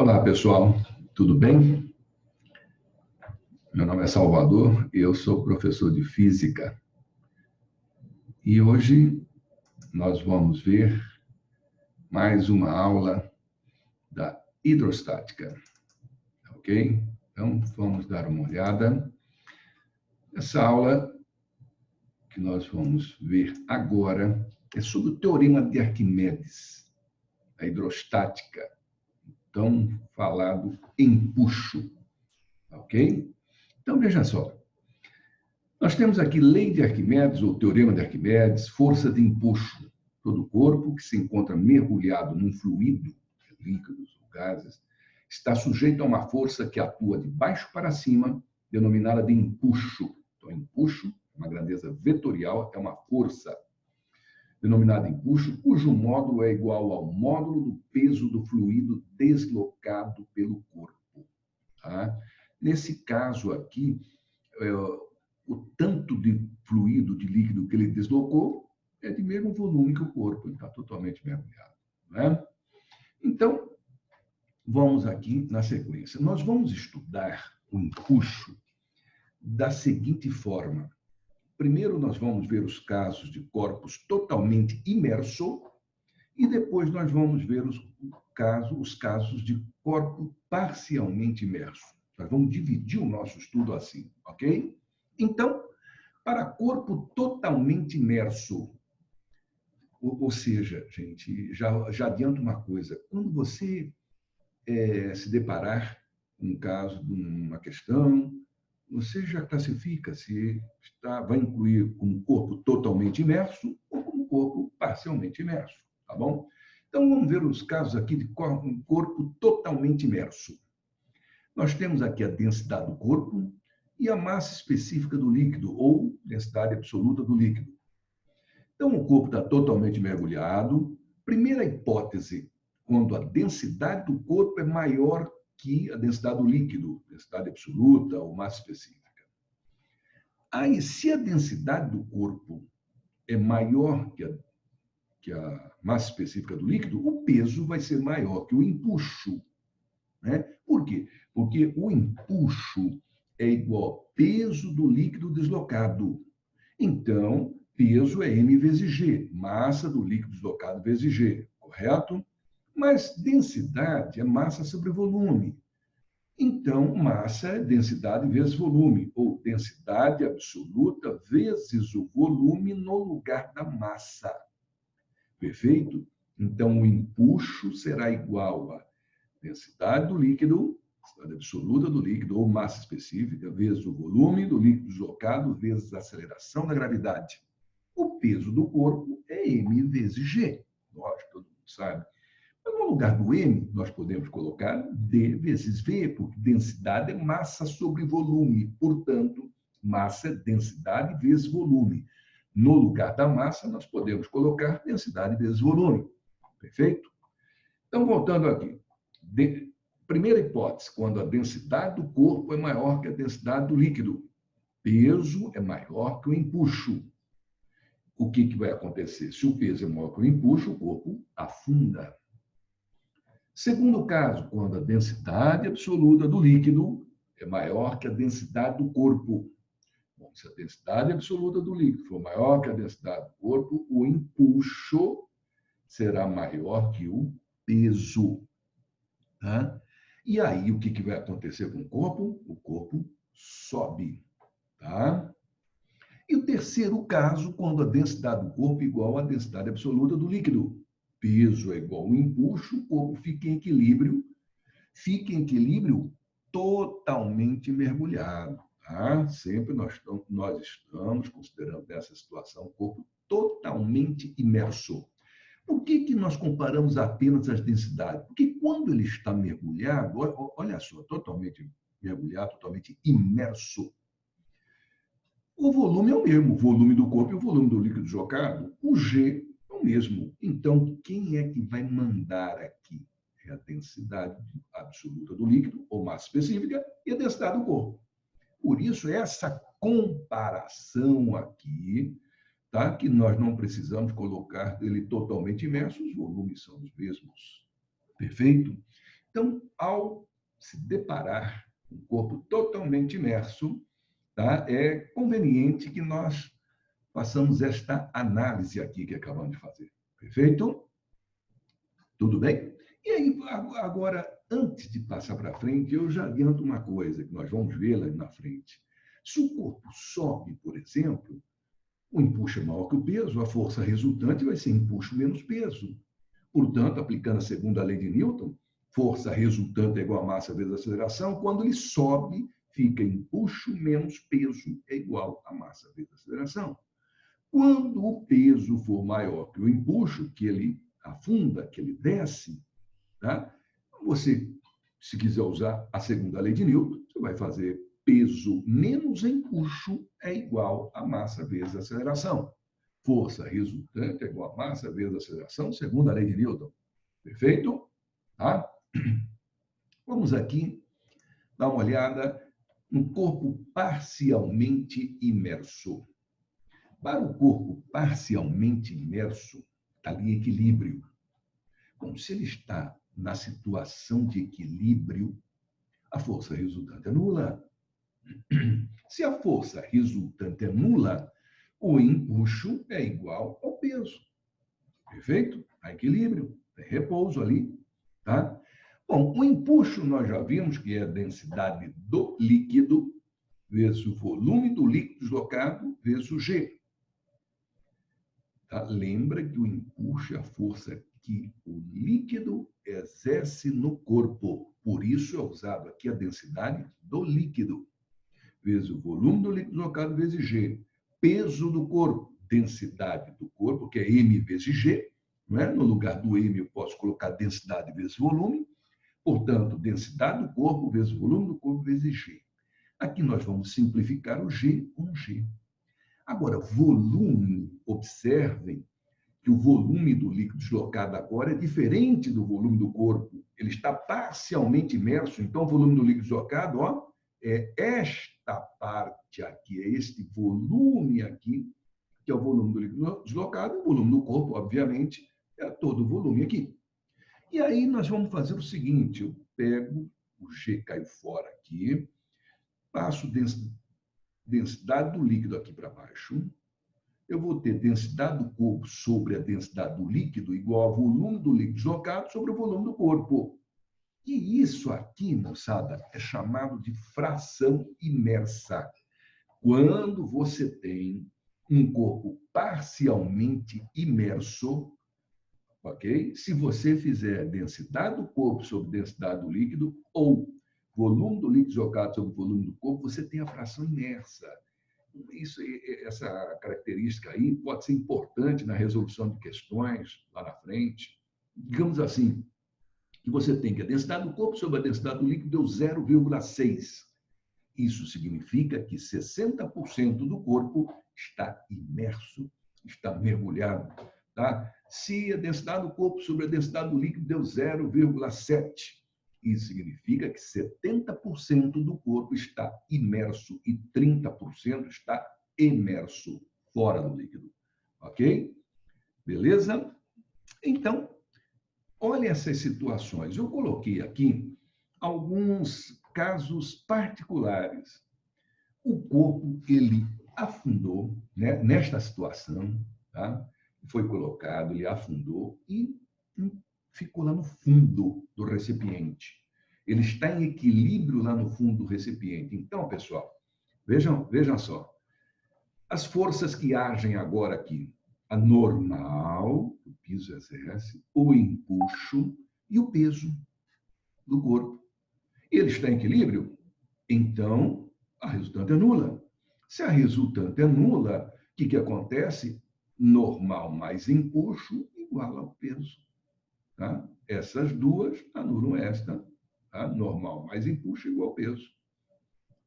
Olá, pessoal, tudo bem? Meu nome é Salvador e eu sou professor de Física. E hoje nós vamos ver mais uma aula da hidrostática, ok? Então, vamos dar uma olhada. Essa aula que nós vamos ver agora é sobre o Teorema de Arquimedes, a hidrostática, tão falado empuxo, ok? Então, veja só. Nós temos aqui lei de Arquimedes, ou teorema de Arquimedes, força de empuxo. Todo corpo que se encontra mergulhado num fluido, líquidos ou gases, está sujeito a uma força que atua de baixo para cima, denominada de empuxo. Então, empuxo, uma grandeza vetorial, é uma força denominada empuxo, cujo módulo é igual ao módulo do peso do fluido deslocado pelo corpo. Tá? Nesse caso aqui, o tanto de fluido, de líquido que ele deslocou, é de mesmo volume que o corpo, ele está totalmente mergulhado. Né? Então, vamos aqui na sequência. Nós vamos estudar o empuxo da seguinte forma. Primeiro, nós vamos ver os casos de corpos totalmente imersos e depois nós vamos ver os casos de corpo parcialmente imerso. Nós vamos dividir o nosso estudo assim, ok? Então, para corpo totalmente imerso, ou seja, gente, já adianto uma coisa, quando você se deparar com um caso, uma questão, você já classifica se vai incluir como corpo totalmente imerso ou como corpo parcialmente imerso, tá bom? Então, vamos ver os casos aqui de corpo totalmente imerso. Nós temos aqui a densidade do corpo e a massa específica do líquido, ou densidade absoluta do líquido. Então, o corpo está totalmente mergulhado. Primeira hipótese, quando a densidade do corpo é maior que a densidade do líquido, densidade absoluta ou massa específica. Aí, se a densidade do corpo é maior que a massa específica do líquido, o peso vai ser maior que o empuxo. Né? Por quê? Porque o empuxo é igual ao peso do líquido deslocado. Então, peso é m vezes g, massa do líquido deslocado vezes g, correto? Mas densidade é massa sobre volume. Então, massa é densidade vezes volume, ou densidade absoluta vezes o volume no lugar da massa. Perfeito? Então, o empuxo será igual a densidade do líquido, densidade absoluta do líquido, ou massa específica, vezes o volume do líquido deslocado, vezes a aceleração da gravidade. O peso do corpo é m vezes g. Lógico, todo mundo sabe. Mas no lugar do m, nós podemos colocar d vezes v, porque densidade é massa sobre volume. Portanto, massa é densidade vezes volume. No lugar da massa, nós podemos colocar densidade vezes volume. Perfeito? Então, voltando aqui. Primeira hipótese, quando a densidade do corpo é maior que a densidade do líquido. Peso é maior que o empuxo. O que vai acontecer? Se o peso é maior que o empuxo, o corpo afunda. Segundo caso, quando a densidade absoluta do líquido é maior que a densidade do corpo. Bom, se a densidade absoluta do líquido for maior que a densidade do corpo, o empuxo será maior que o peso. Tá? E aí, o que vai acontecer com o corpo? O corpo sobe. Tá? E o terceiro caso, quando a densidade do corpo é igual à densidade absoluta do líquido. Peso é igual ao empuxo, o corpo fica em equilíbrio. Fica em equilíbrio totalmente mergulhado. Tá? Sempre nós estamos considerando nessa situação o corpo totalmente imerso. Por que nós comparamos apenas as densidades? Porque quando ele está mergulhado, olha só, totalmente mergulhado, totalmente imerso, o volume é o mesmo, o volume do corpo e o volume do líquido deslocado, o G é o mesmo. Então, quem é que vai mandar aqui? É a densidade absoluta do líquido, ou massa específica, e a densidade do corpo. Por isso, essa comparação aqui, tá? Que nós não precisamos colocar ele totalmente imerso, os volumes são os mesmos. Perfeito? Então, ao se deparar com o corpo totalmente imerso, tá? É conveniente que nós façamos esta análise aqui que acabamos de fazer. Perfeito? Tudo bem? E aí, agora, antes de passar para frente, eu já adianto uma coisa que nós vamos ver lá na frente. Se o corpo sobe, por exemplo, o empuxo é maior que o peso, a força resultante vai ser empuxo menos peso. Portanto, aplicando a segunda lei de Newton, força resultante é igual a massa vezes a aceleração. Quando ele sobe, fica empuxo menos peso é igual a massa vezes a aceleração. Quando o peso for maior que o empuxo, que ele afunda, que ele desce, tá? Você, se quiser usar a segunda lei de Newton, você vai fazer peso menos empuxo é igual a massa vezes a aceleração. Força resultante é igual a massa vezes a aceleração, segunda lei de Newton. Perfeito? Tá? Vamos aqui dar uma olhada no corpo parcialmente imerso. Para o corpo parcialmente imerso, está ali equilíbrio. Bom, se ele está na situação de equilíbrio, a força resultante é nula. Se a força resultante é nula, o empuxo é igual ao peso. Perfeito? Há equilíbrio, tem repouso ali, tá? Bom, o empuxo nós já vimos que é a densidade do líquido vezes o volume do líquido deslocado vezes o G. Tá? Lembra que o empuxo é a força que o líquido exerce no corpo. Por isso é usado aqui a densidade do líquido, vezes o volume do líquido deslocado vezes G. Peso do corpo, densidade do corpo, que é M vezes G. Não é? No lugar do M eu posso colocar densidade vezes volume. Portanto, densidade do corpo vezes volume do corpo vezes G. Aqui nós vamos simplificar o G com G. Agora, volume, observem que o volume do líquido deslocado agora é diferente do volume do corpo. Ele está parcialmente imerso, então o volume do líquido deslocado, ó, é esta parte aqui, é este volume aqui, que é o volume do líquido deslocado, e o volume do corpo, obviamente, é todo o volume aqui. E aí nós vamos fazer o seguinte, eu pego, o G caiu fora aqui, passo densidade do líquido aqui para baixo, eu vou ter densidade do corpo sobre a densidade do líquido igual ao volume do líquido deslocado sobre o volume do corpo. E isso aqui, moçada, é chamado de fração imersa. Quando você tem um corpo parcialmente imerso, ok? Se você fizer densidade do corpo sobre densidade do líquido ou volume do líquido deslocado sobre o volume do corpo, você tem a fração imersa. Essa característica aí pode ser importante na resolução de questões lá na frente. Digamos assim, que você tem que a densidade do corpo sobre a densidade do líquido deu 0,6. Isso significa que 60% do corpo está imerso, está mergulhado. Tá? Se a densidade do corpo sobre a densidade do líquido deu 0,7, isso significa que 70% do corpo está imerso e 30% está emerso, fora do líquido. Ok? Beleza? Então, olha essas situações. Eu coloquei aqui alguns casos particulares. O corpo, ele afundou, né, nesta situação, tá? Foi colocado, ele afundou e ficou lá no fundo do recipiente. Ele está em equilíbrio lá no fundo do recipiente. Então, pessoal, vejam só. As forças que agem agora aqui, a normal, o piso exerce, o empuxo e o peso do corpo. Ele está em equilíbrio? Então, a resultante é nula. Se a resultante é nula, o que acontece? Normal mais empuxo igual ao peso. Tá? Essas duas anulam esta. Tá? Normal mais empuxo igual ao peso.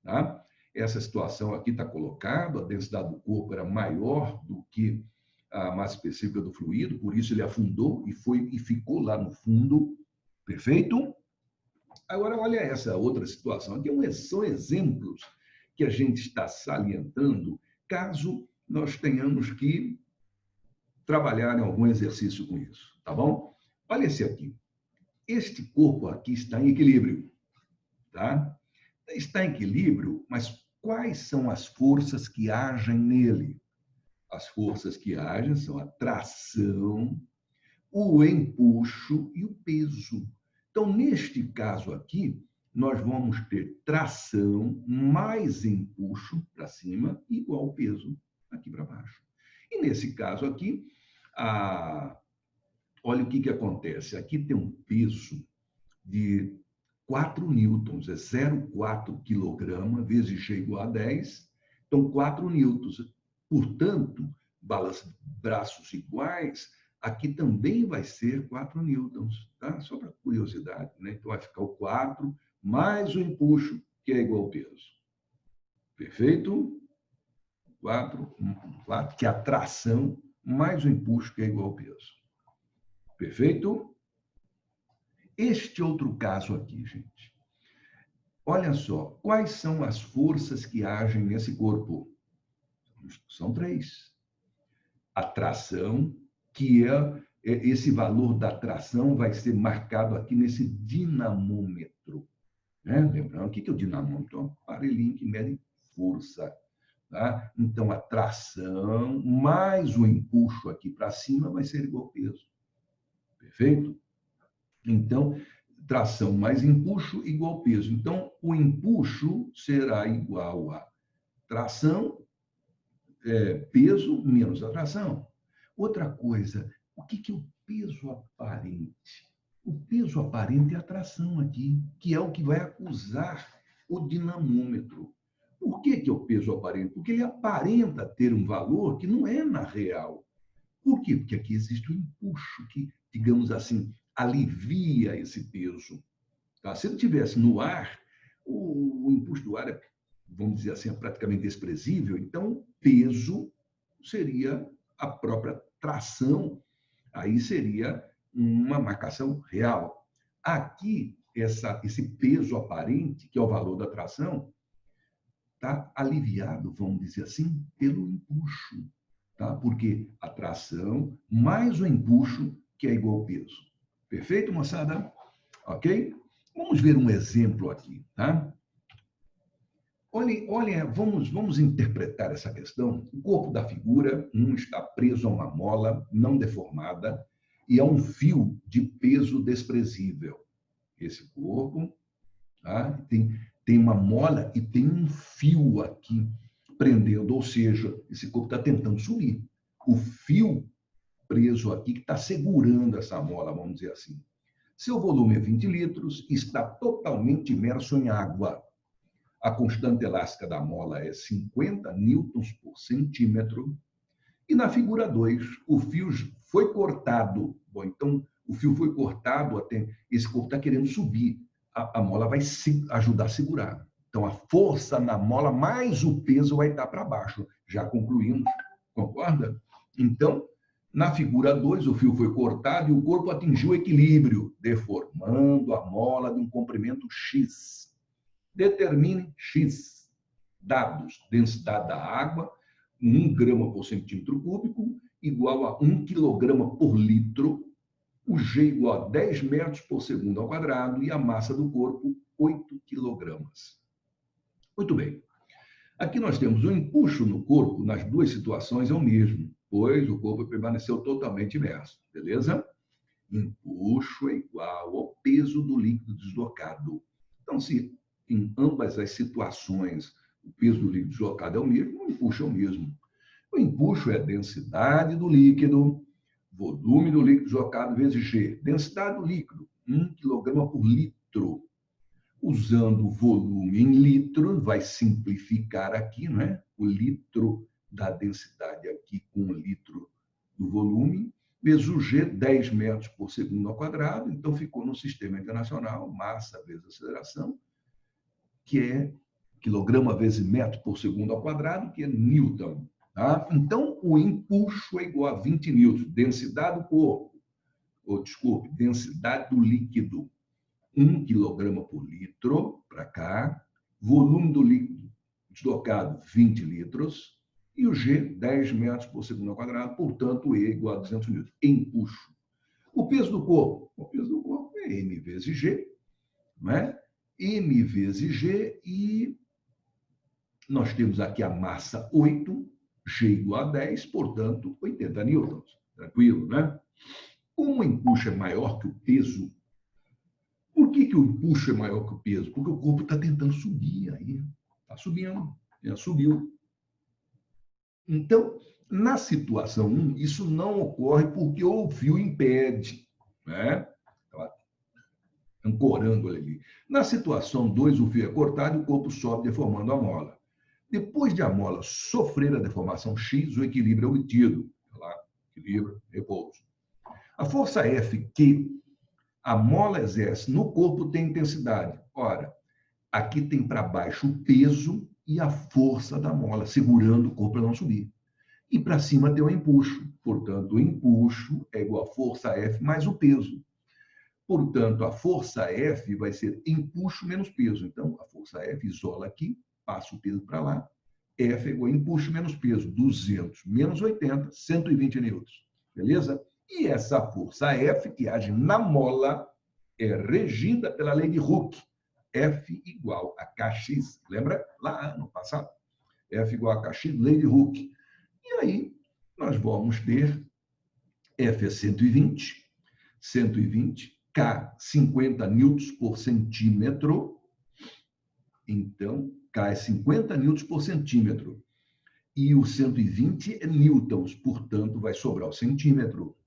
Tá? Essa situação aqui está colocada, a densidade do corpo era maior do que a massa específica do fluido, por isso ele afundou e ficou lá no fundo. Perfeito? Agora, olha essa outra situação. Aqui são exemplos que a gente está salientando caso nós tenhamos que trabalhar em algum exercício com isso, tá bom? Olha esse aqui. este corpo aqui está em equilíbrio, tá? Está em equilíbrio, mas quais são as forças que agem nele? As forças que agem são a tração, o empuxo e o peso. Então, neste caso aqui, nós vamos ter tração mais empuxo para cima igual ao peso aqui para baixo. E nesse caso aqui, olha o que acontece. Aqui tem um peso de 4 newtons, é 0,4 quilograma vezes G igual a 10, então 4 newtons. Portanto, braços iguais, aqui também vai ser 4 newtons, tá? Só para curiosidade, né? Então vai ficar o 4 mais o empuxo, que é igual ao peso. Perfeito? 4, que é a tração, mais o empuxo, que é igual ao peso. Perfeito? Este outro caso aqui, gente. Olha só, quais são as forças que agem nesse corpo? São 3. A tração, que esse valor da tração vai ser marcado aqui nesse dinamômetro. Né? Lembrando, o que é o dinamômetro? É um aparelhinho que mede força. Tá? Então, a tração mais o empuxo aqui para cima vai ser igual ao peso. Perfeito? Então, tração mais empuxo igual ao peso. Então, o empuxo será igual a tração, peso menos a tração. Outra coisa, o que é o peso aparente? O peso aparente é a tração aqui, que é o que vai acusar o dinamômetro. Por que é o peso aparente? Porque ele aparenta ter um valor que não é na real. Por quê? Porque aqui existe um empuxo que, digamos assim, alivia esse peso. Tá? Se ele estivesse no ar, o empuxo do ar é, vamos dizer assim, é praticamente desprezível, então peso seria a própria tração, aí seria uma marcação real. Aqui, esse peso aparente, que é o valor da tração, está aliviado, vamos dizer assim, pelo empuxo, tá? Porque a tração mais o empuxo, que é igual ao peso. Perfeito, moçada? Ok? Vamos ver um exemplo aqui, tá? Olha, vamos interpretar essa questão. O corpo da figura está preso a uma mola não deformada e a um fio de peso desprezível. Esse corpo, tá? Tem uma mola e tem um fio aqui prendendo, ou seja, esse corpo está tentando subir. O fio preso aqui que está segurando essa mola, vamos dizer assim. Seu volume é 20 litros e está totalmente imerso em água. A constante elástica da mola é 50 newtons por centímetro. E na figura 2, o fio foi cortado. Bom, então, o fio foi cortado, até esse corpo está querendo subir. A mola vai ajudar a segurar. Então, a força na mola mais o peso vai estar para baixo. Já concluímos, concorda? Então, na figura 2, o fio foi cortado e o corpo atingiu o equilíbrio, deformando a mola de um comprimento X. Determine X. Dados: densidade da água, 1 grama por centímetro cúbico, igual a 1 quilograma por litro, o G igual a 10 metros por segundo ao quadrado e a massa do corpo, 8 quilogramas. Muito bem. Aqui nós temos o empuxo no corpo, nas duas situações é o mesmo, pois o corpo permaneceu totalmente imerso, beleza? Empuxo é igual ao peso do líquido deslocado. Então, se em ambas as situações o peso do líquido deslocado é o mesmo, o empuxo é o mesmo. O empuxo é a densidade do líquido, volume do líquido deslocado vezes G. Densidade do líquido, 1 kg por litro. Usando o volume em litro, vai simplificar aqui, né? O litro da densidade aqui com o litro do volume, vezes o G, 10 metros por segundo ao quadrado, então ficou no sistema internacional, massa vezes aceleração, que é quilograma vezes metro por segundo ao quadrado, que é Newton. Tá? Então, o empuxo é igual a 20 newtons, densidade do corpo, densidade do líquido, 1 quilograma por litro, para cá, volume do líquido deslocado, 20 litros, e o G, 10 metros por segundo ao quadrado, portanto, E igual a 200 newtons. Empuxo. O peso do corpo? O peso do corpo é M vezes G, não é? M vezes G, e nós temos aqui a massa 8, G igual a 10, portanto, 80 newtons. Tranquilo, né? Como o empuxo é maior que o peso, por que o empuxo é maior que o peso? Porque o corpo está tentando subir aí. Está subindo, já subiu. Então, na situação 1, isso não ocorre porque o fio impede, né? Ancorando ali. Na situação 2, o fio é cortado e o corpo sobe, deformando a mola. Depois de a mola sofrer a deformação X, o equilíbrio é obtido. Lá, equilíbrio, repouso. A força F que a mola exerce no corpo tem intensidade. Ora, aqui tem para baixo o peso e a força da mola, segurando o corpo para não subir. E para cima tem o empuxo. Portanto, o empuxo é igual a força F mais o peso. Portanto, a força F vai ser empuxo menos peso. Então, a força F isola aqui, passa o peso para lá. F é igual a empuxo menos peso. 200 menos 80, 120 newtons. Beleza? E essa força F, que age na mola, é regida pela lei de Hooke. F igual a Kx. Lembra? Lá no passado. F igual a Kx, lei de Hooke. E aí, nós vamos ter F é 120, 120, K 50 newtons por centímetro. Então, K é 50 newtons por centímetro. E o 120 é newtons, portanto, vai sobrar o centímetro.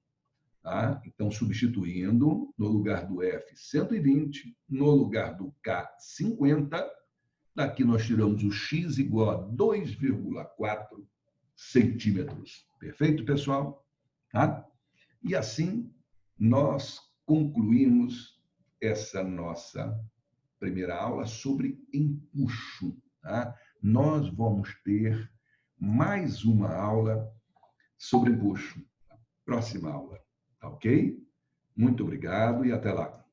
Tá? Então, substituindo, no lugar do F, 120, no lugar do K, 50, daqui nós tiramos o X igual a 2,4 centímetros. Perfeito, pessoal? Tá? E assim, nós concluímos essa nossa primeira aula sobre empuxo. Tá? Nós vamos ter mais uma aula sobre empuxo. Próxima aula. Tá ok? Muito obrigado e até lá.